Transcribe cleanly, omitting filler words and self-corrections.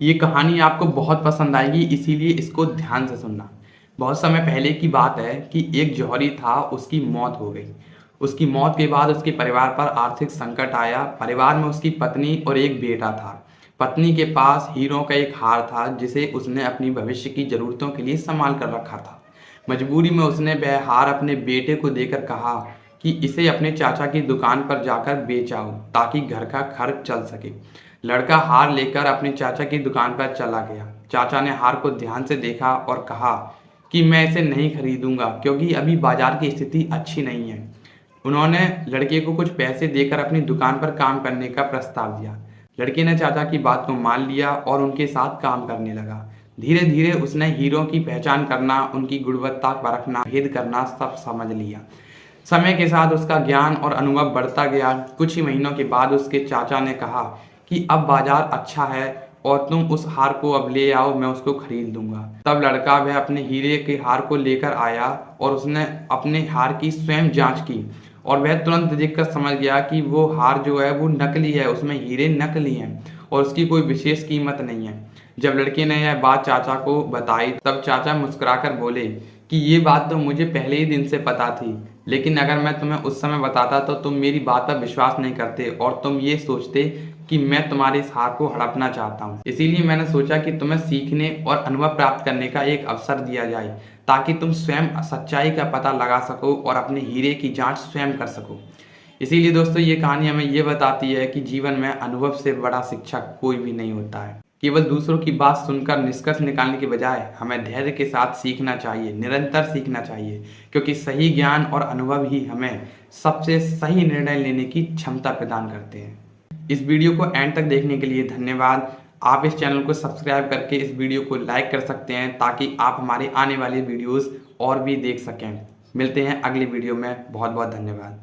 ये कहानी आपको बहुत पसंद आएगी, इसीलिए इसको ध्यान से सुनना। बहुत समय पहले की बात है कि एक जौहरी था, उसकी मौत हो गई। उसकी मौत के बाद उसके परिवार पर आर्थिक संकट आया। परिवार में उसकी पत्नी और एक बेटा था। पत्नी के पास हीरों का एक हार था जिसे उसने अपनी भविष्य की ज़रूरतों के लिए संभाल कर रखा था। मजबूरी में उसने वह हार अपने बेटे को देकर कहा कि इसे अपने चाचा की दुकान पर जाकर बेच आओ ताकि घर का खर्च चल सके। लड़का हार लेकर अपने चाचा की दुकान पर चला गया। चाचा ने हार को ध्यान से देखा और कहा कि मैं इसे नहीं खरीदूंगा क्योंकि अभी बाजार की स्थिति अच्छी नहीं है। उन्होंने लड़के को कुछ पैसे देकर अपनी दुकान पर काम करने का प्रस्ताव दिया। लड़के ने चाचा की बात को मान लिया और उनके साथ काम करने लगा। धीरे धीरे उसने हीरों की पहचान करना, उनकी गुणवत्ता परखना, भेद करना सब समझ लिया। समय के साथ उसका ज्ञान और अनुभव बढ़ता गया। कुछ ही महीनों के बाद उसके चाचा ने कहा कि अब बाजार अच्छा है और तुम उस हार को अब ले आओ, मैं उसको खरीद लूंगा। तब लड़का वह अपने हीरे के हार को लेकर आया और उसने अपने हार की स्वयं जांच की और वह तुरंत देखकर समझ गया कि वो हार जो है वो नकली है, उसमें हीरे नकली हैं और उसकी कोई विशेष कीमत नहीं है। जब लड़के ने यह बात चाचा को बताई तब चाचा मुस्कुराकर बोले कि ये बात तो मुझे पहले ही दिन से पता थी, लेकिन अगर मैं तुम्हें उस समय बताता तो तुम मेरी बात पर विश्वास नहीं करते और तुम ये सोचते कि मैं तुम्हारे इस हार को हड़पना चाहता हूँ। इसीलिए मैंने सोचा कि तुम्हें सीखने और अनुभव प्राप्त करने का एक अवसर दिया जाए ताकि तुम स्वयं सच्चाई का पता लगा सको और अपने हीरे की जांच स्वयं कर सको। इसीलिए दोस्तों ये कहानी हमें ये बताती है कि जीवन में अनुभव से बड़ा शिक्षक कोई भी नहीं होता है। केवल दूसरों की बात सुनकर निष्कर्ष निकालने के बजाय हमें धैर्य के साथ सीखना चाहिए, निरंतर सीखना चाहिए, क्योंकि सही ज्ञान और अनुभव ही हमें सबसे सही निर्णय लेने की क्षमता प्रदान करते हैं। इस वीडियो को एंड तक देखने के लिए धन्यवाद। आप इस चैनल को सब्सक्राइब करके इस वीडियो को लाइक कर सकते हैं ताकि आप हमारे आने वाले वीडियोस और भी देख सकें। मिलते हैं अगली वीडियो में। बहुत बहुत धन्यवाद।